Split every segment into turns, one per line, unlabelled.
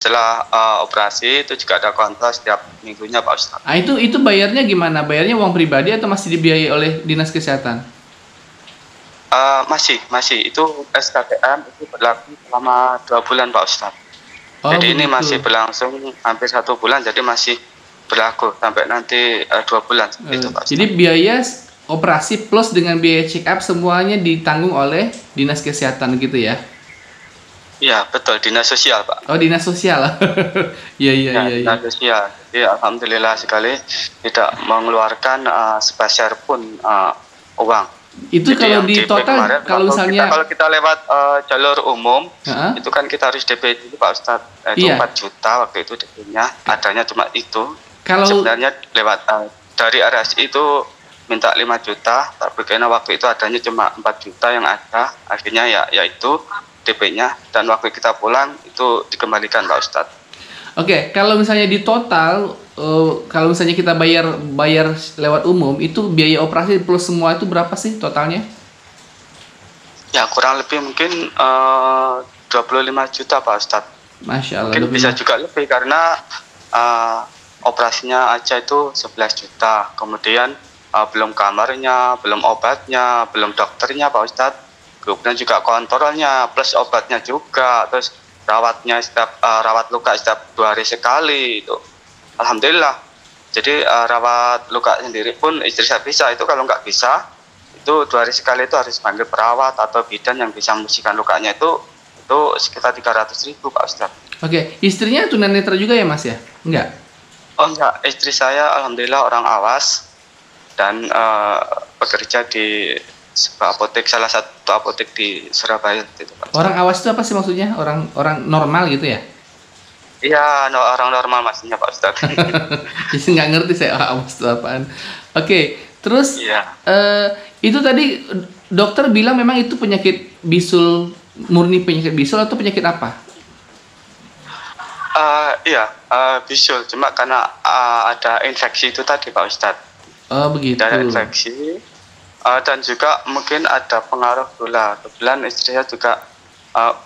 Setelah operasi itu juga ada kontrol setiap minggunya Pak Ustadz.
Ah, itu bayarnya gimana? Bayarnya uang pribadi atau masih dibiayai oleh Dinas Kesehatan?
Masih itu SKPM itu berlaku selama 2 bulan Pak Ustadz.
Oh,
jadi ini
begitu.
masih berlangsung hampir 1 bulan, jadi masih berlaku sampai nanti 2 bulan itu Pak Ustadz.
Jadi biaya operasi plus dengan biaya check up semuanya ditanggung oleh Dinas Kesehatan gitu ya?
Iya betul, Dinas Sosial Pak.
Oh, Dinas Sosial. Iya.
Dinas Sosial. Jadi alhamdulillah sekali tidak mengeluarkan sepeser pun uang.
Itu
jadi
kalau di total
kemarin,
kalau misalnya
kalau kita lewat jalur umum
itu
kan kita harus DP dulu Pak Ustadz. Itu 4 juta waktu itu DP-nya, adanya cuma itu.
Kalau
sebenarnya lewat dari RSI itu minta 5 juta, tapi karena waktu itu adanya cuma 4 juta yang ada, akhirnya ya itu DP-nya, dan waktu kita pulang itu dikembalikan Pak Ustadz.
Oke, kalau misalnya di total kalau misalnya kita bayar lewat umum, itu biaya operasi plus semua itu berapa sih totalnya?
Ya kurang lebih mungkin 25 juta Pak Ustadz.
Masya Allah.
Mungkin bisa juga lebih karena operasinya aja itu 11 juta, kemudian belum kamarnya, belum obatnya, belum dokternya Pak Ustadz, kemudian juga kontrolnya plus obatnya juga, terus rawatnya rawat luka setiap 2 hari sekali itu. Alhamdulillah. Jadi rawat luka sendiri pun istri saya bisa, itu kalau nggak bisa itu 2 hari sekali itu harus panggil perawat atau bidan yang bisa membersihkan lukanya, itu sekitar 300.000 Pak Ustadz.
Oke, istrinya tunanetra juga ya Mas ya? Enggak?
Oh enggak, istri saya alhamdulillah orang Awas dan bekerja di sebuah apotek, salah satu apotek di Surabaya gitu Pak.
Orang Awas itu apa sih maksudnya? Orang normal gitu ya?
Iya, orang normal maksudnya Pak Ustadz.
Jadi nggak ngerti saya Awas itu apaan. Oke, terus
Iya.
Itu tadi dokter bilang memang itu penyakit bisul, murni penyakit bisul atau penyakit apa?
Iya, bisul, cuma karena ada infeksi itu tadi Pak Ustadz.
Oh begitu.
Ada infeksi. Dan juga mungkin ada pengaruh gula. Kebetulan istri saya juga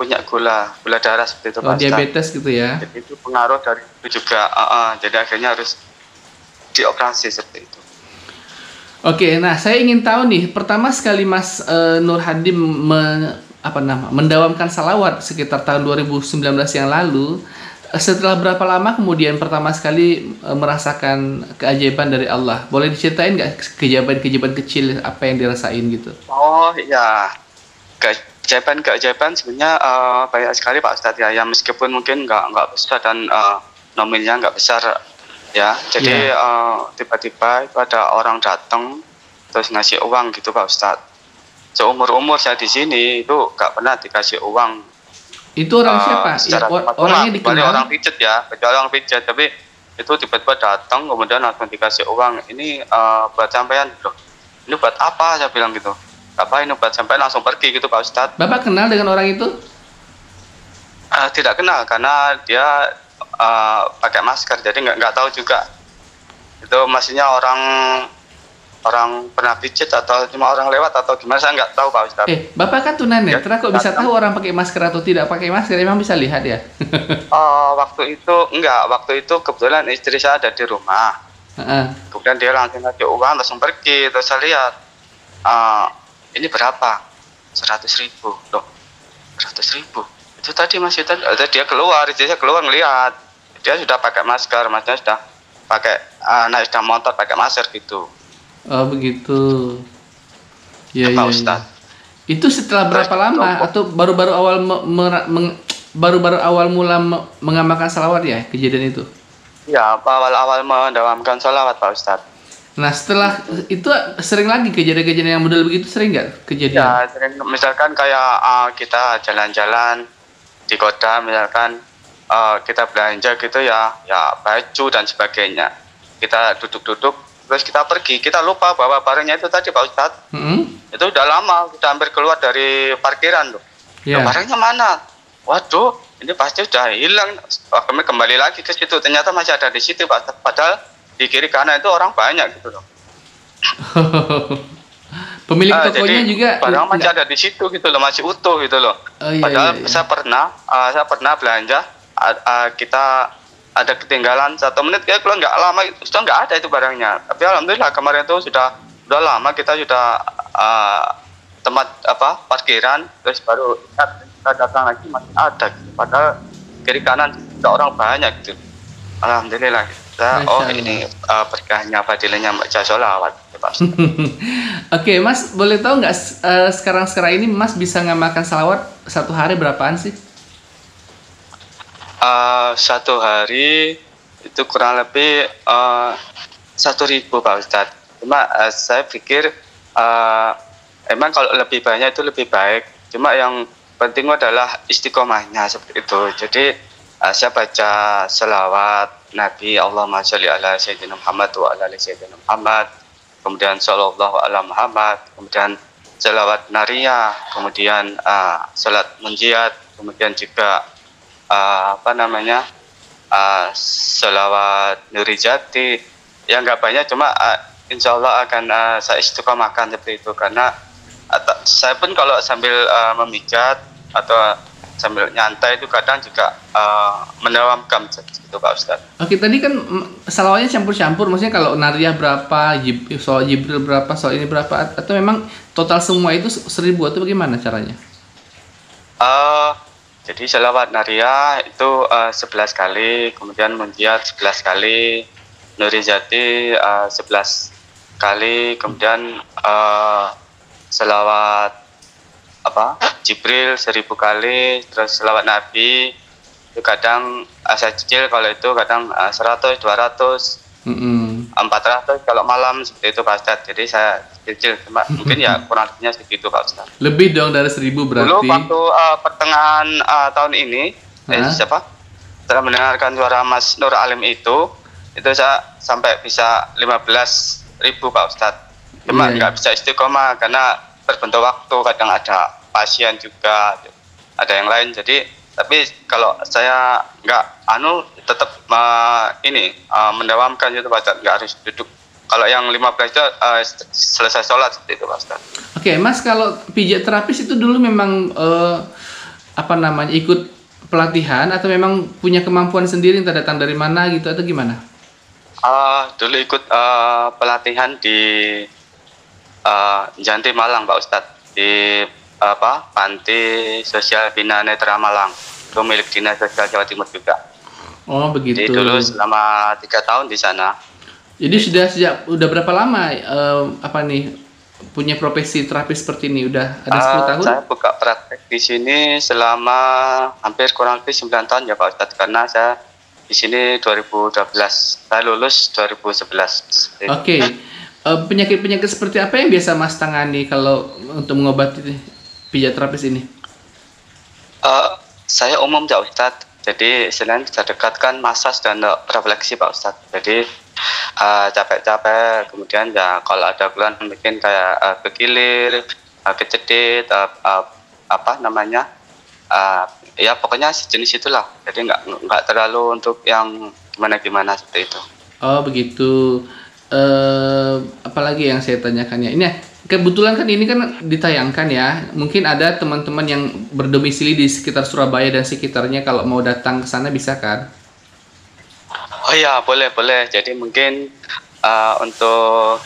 punya gula darah seperti itu Pak Ustadz.
Diabetes gitu ya.
Jadi itu pengaruh dari itu juga. Jadi akhirnya harus dioperasi seperti itu.
Oke, nah saya ingin tahu nih, pertama sekali Mas Nur Hadi mendawamkan salawat sekitar tahun 2019 yang lalu. Setelah berapa lama kemudian pertama sekali merasakan keajaiban dari Allah? Boleh diceritain nggak keajaiban kecil apa yang dirasain gitu?
Oh iya, keajaiban sebenarnya banyak sekali Pak Ustadz ya. Ya meskipun mungkin nggak besar dan nominalnya nggak besar ya. Jadi tiba-tiba itu ada orang datang terus ngasih uang gitu Pak Ustadz. Seumur-umur saya di sini itu nggak pernah dikasih uang.
Itu orang siapa? Ya, orangnya dikenal?
Orang pijet ya, kecuali orang pijet. Tapi itu tiba-tiba datang, kemudian langsung dikasih uang. Ini buat sampean, loh. Ini buat apa? Saya bilang gitu. Apa ini buat sampean, langsung pergi gitu Pak Ustadz.
Bapak kenal dengan orang itu?
Tidak kenal, karena dia pakai masker, jadi nggak tahu juga. Itu maksudnya orang pernah pijet atau cuma orang lewat atau gimana, saya nggak tahu Pak Ustadz.
Bapak kan tunanetra, kok bisa tahu orang pakai masker atau tidak pakai masker? Emang bisa lihat ya?
Waktu itu kebetulan istri saya ada di rumah. Kemudian dia langsung ngasih uang, langsung pergi. Terus saya lihat, ini berapa? 100.000. Loh, 100.000? Itu tadi Mas Yutan, dia keluar, istri saya keluar ngelihat. Dia sudah pakai masker, maksudnya sudah pakai naik motor pakai masker gitu.
Oh begitu. Ya. Itu setelah berapa lama atau baru-baru awal mula mengamalkan salawat ya kejadian itu?
Ya, awal-awal mendawamkan salawat Pak Ustadz.
Nah setelah itu sering lagi kejadian-kejadian yang model begitu, sering nggak kejadian?
Ya sering, misalkan kayak kita jalan-jalan di kota, misalkan kita belanja gitu ya baju dan sebagainya. Kita duduk-duduk. Terus kita pergi, kita lupa bawa barangnya itu tadi Pak Ustadz. Itu udah lama, udah hampir keluar dari parkiran loh. Barangnya mana? Waduh, ini pasti sudah hilang. Kami kembali lagi ke situ, ternyata masih ada di situ Pak. Padahal di kiri kanan itu orang banyak gitu loh.
Pemilik tokonya
jadi
juga
barang masih ada di situ gitu loh, masih utuh gitu loh.
Oh, iya,
Padahal
iya.
saya pernah belanja, kita ada ketinggalan 1 menit, kayak kalau nggak lama itu sudah nggak ada itu barangnya. Tapi alhamdulillah kemarin itu sudah lama kita sudah tempat parkiran, terus baru kita datang lagi masih ada gitu. Padahal kiri kanan sudah orang banyak gitu. Alhamdulillah kita,
Masya
ini
Allah.
berkahnya fadilahnya Mbak Sholawat gitu, Pak.
Oke, Mas, boleh tahu nggak sekarang ini Mas bisa ngamalkan salawat satu hari berapaan sih?
Satu hari itu kurang lebih 1.000 Pak Ustadz. Cuma saya pikir emang kalau lebih banyak itu lebih baik. Cuma yang penting adalah istiqomahnya seperti itu. Jadi saya baca selawat Nabi, Allahumma sholli ala Sayyidina Muhammad wa ala ali Sayyidina Muhammad, kemudian sallallahu ala Muhammad, kemudian selawat nariyah, kemudian salat munjiat, kemudian juga selawat nurijati. Ya nggak banyak, cuma insya Allah akan saya istiqomahkan seperti itu, karena saya pun kalau sambil memijat atau sambil nyantai itu kadang juga menawamkan gitu Pak Ustadz.
Oke, tadi kan salawatnya campur-campur, maksudnya kalau nariyah berapa, soal Jibril berapa, soal ini berapa, atau memang total semua itu 1.000 atau bagaimana caranya?
Jadi selawat nariyah itu 11 kali, kemudian munjiat 11 kali, nurijati 11 kali, kemudian selawat Jibril 1.000 kali, terus selawat Nabi itu kadang saya cicil, kalau itu kadang 100, 200, 400 kalau malam seperti itu Pak Ustadz. Jadi saya cicil, cuma mungkin ya kurang lebihnya segitu Pak Ustadz.
Lebih dong dari 1.000 berarti.
Dulu waktu pertengahan tahun ini, setelah mendengarkan suara Mas Nur Alim itu saya sampai bisa 15.000 Pak Ustadz. Cuma nggak bisa istiqomah karena terbentuk waktu, kadang ada pasien juga, ada yang lain. Jadi tapi kalau saya nggak tetap mendawamkan itu Pak Ustadz, nggak harus duduk. Kalau yang 15 itu selesai sholat seperti itu Pak Ustadz.
Oke, Mas, kalau pijat terapis itu dulu memang ikut pelatihan atau memang punya kemampuan sendiri, entah datang dari mana gitu atau gimana?
Dulu ikut pelatihan di Janti Malang Pak Ustadz, di Panti Sosial Bina Netra Malang, itu milik Dinas Sosial Jawa Timur juga.
Oh begitu.
Jadi dulu selama 3 tahun di sana.
Jadi udah berapa lama punya profesi terapis seperti ini? Udah ada 10 tahun?
Saya buka praktek di sini selama hampir kurang lebih 9 tahun ya Pak Ustadz, karena saya di sini 2012, saya lulus 2011.
Oke. Penyakit-penyakit seperti apa yang biasa Mas tangani kalau untuk mengobati pijat terapis ini?
Saya umum ya Ustadz. Jadi selain kita dekatkan massage dan refleksi Pak Ustadz. Jadi capek-capek, kemudian ya kalau ada keluhan mungkin kayak kekilir, kecedit, ya pokoknya sejenis itulah. Jadi nggak terlalu untuk yang gimana-gimana seperti itu.
Oh begitu. Apalagi yang saya tanyakan ya, ini kebetulan kan ini kan ditayangkan ya, mungkin ada teman-teman yang berdomisili di sekitar Surabaya dan sekitarnya, kalau mau datang ke sana bisa kan?
Oh ya, boleh. Jadi mungkin untuk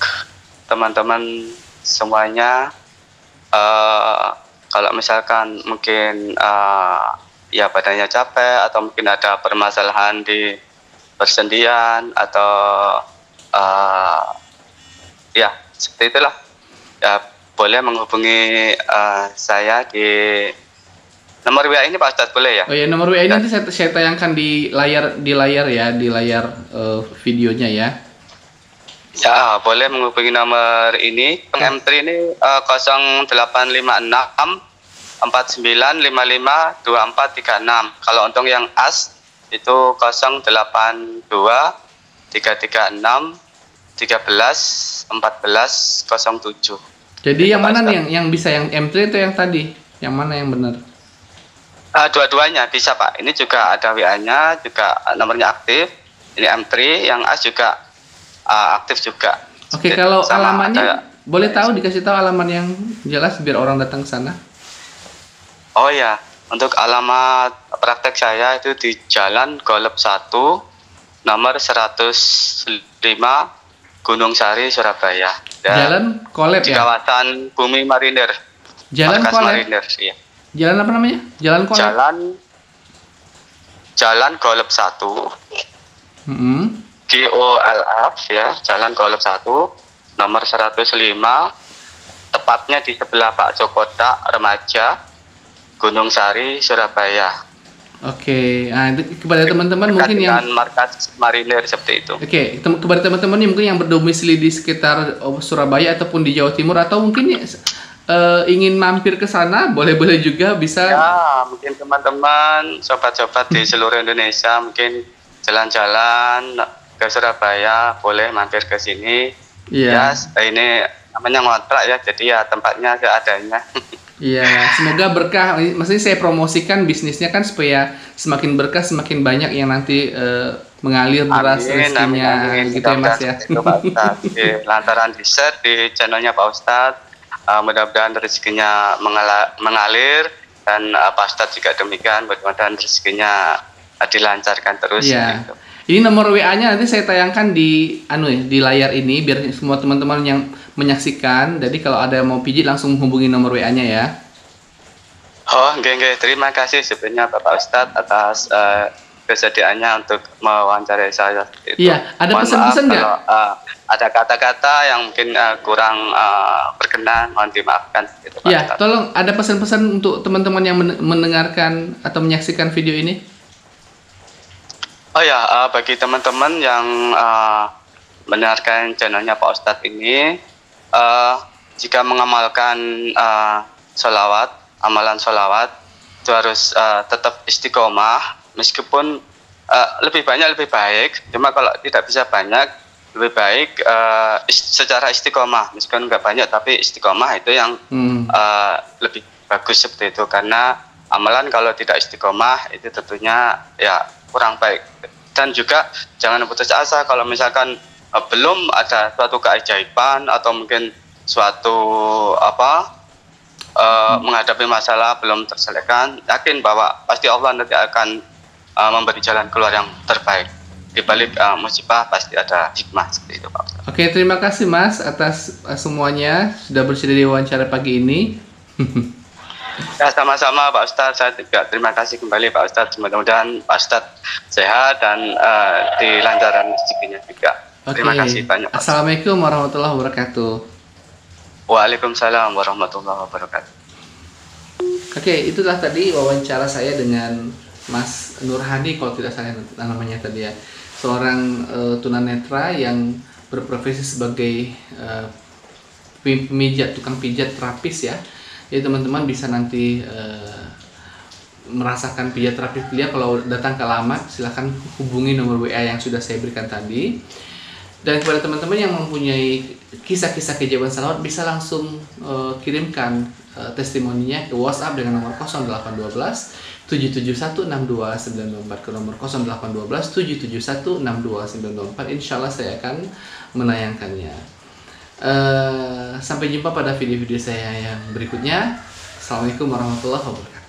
teman-teman semuanya, kalau misalkan mungkin ya badannya capek atau mungkin ada permasalahan di persendian atau ya seperti itulah, ya boleh menghubungi saya di nomor WA ini Pak Ustadz, boleh ya?
Oh ya, nomor WA ini nanti saya tayangkan di layar videonya ya.
Ya, boleh menghubungi nomor ini. M3 ini 0856 4955 2436. Kalau untuk yang as itu 082 336 13 14 07.
Jadi yang mana nih yang bisa, yang M3 atau yang tadi? Yang mana yang benar?
Dua-duanya bisa Pak. Ini juga ada WA-nya, juga nomornya aktif. Ini M3, yang AS juga aktif juga.
Oke, kalau
Sama
alamannya
ada.
boleh tahu, dikasih tahu alaman yang jelas biar orang datang ke sana.
Oh ya, untuk alamat praktek saya itu di Jalan Golep 1, nomor 105, Gunung Sari, Surabaya. Dan
Jalan Kolab
di
ya?
kawasan Bumi Marinir.
Jalan
Markas
Kolab.
Marinir, iya.
Jalan apa namanya? Jalan Kolab.
Jalan Golep 1,
Mm-mm.
GOLF ya, Jalan Golep 1, nomor 105, tepatnya di sebelah Pak Cokodak Remaja, Gunung Sari, Surabaya.
Oke, nah, itu kepada teman-teman mungkin yang
Dengan markas marinir seperti itu.
kepada teman-teman yang mungkin yang berdomisili di sekitar Surabaya ataupun di Jawa Timur atau mungkin ingin mampir ke sana, boleh-boleh juga bisa.
Ya, mungkin teman-teman, sobat-sobat di seluruh Indonesia mungkin jalan-jalan ke Surabaya, boleh mampir ke sini.
Iya.
Ya, ini namanya ngontrak ya, jadi ya tempatnya seadanya.
Iya, semoga berkah. Maksudnya saya promosikan bisnisnya kan supaya semakin berkah, semakin banyak yang nanti mengalir deras rezekinya,
Amin.
gitu ya Mas ya.
Itu Pak Ustadz. Lantaran di share di channelnya Pak Ustadz, mudah-mudahan rezekinya mengalir, dan Pak Ustadz juga demikian, mudah-mudahan rezekinya dilancarkan terus.
Iya.
Gitu.
Ini nomor WA-nya nanti saya tayangkan di di layar ini biar semua teman-teman yang menyaksikan. Jadi kalau ada yang mau pijit langsung hubungi nomor WA-nya ya.
Oh, nggih. Terima kasih sebenarnya Bapak Ustadz atas kesediaannya untuk mewawancarai saya.
Iya, ada
Mohon
pesan-pesan
maaf
nggak?
kalau ada kata-kata yang mungkin kurang berkenan, mohon dimaafkan. Gitu, Pak
Iya,
Ustadz.
tolong ada pesan-pesan untuk teman-teman yang mendengarkan atau menyaksikan video ini.
Oh ya, bagi teman-teman yang mendengarkan channelnya Pak Ustadz ini, jika mengamalkan amalan sholawat, itu harus tetap istiqomah, meskipun lebih banyak lebih baik, cuma kalau tidak bisa banyak, lebih baik secara istiqomah, meskipun nggak banyak, tapi istiqomah itu yang lebih bagus seperti itu, karena amalan kalau tidak istiqomah, itu tentunya ya kurang baik. Dan juga jangan putus asa kalau misalkan belum ada suatu keajaiban atau mungkin suatu menghadapi masalah belum terselesaikan, yakin bahwa pasti Allah nanti akan memberi jalan keluar yang terbaik. Di balik musibah pasti ada hikmah seperti itu, Pak.
Oke, terima kasih Mas atas semuanya sudah bersedia di wawancara pagi ini.
Ya, sama-sama Pak Ustadz, saya juga terima kasih kembali Pak Ustadz, mudah-mudahan Pak Ustadz sehat dan dilancarkan rezekinya juga. Terima kasih banyak Pak.
Assalamualaikum warahmatullahi wabarakatuh.
Waalaikumsalam warahmatullahi wabarakatuh.
Oke, itulah tadi wawancara saya dengan Mas Nurhadi, kalau tidak salah namanya tadi ya, seorang tunanetra yang berprofesi sebagai pemijat, tukang pijat terapis ya. Jadi teman-teman bisa nanti merasakan pijat terapis dia kalau datang ke alamat, silahkan hubungi nomor WA yang sudah saya berikan tadi. Dan kepada teman-teman yang mempunyai kisah-kisah keajaiban salawat, bisa langsung kirimkan testimoninya ke WhatsApp dengan nomor 0812 7716294, ke nomor 0812 7716294. Insya Allah saya akan menayangkannya. Sampai jumpa pada video-video saya yang berikutnya. Assalamualaikum warahmatullahi wabarakatuh.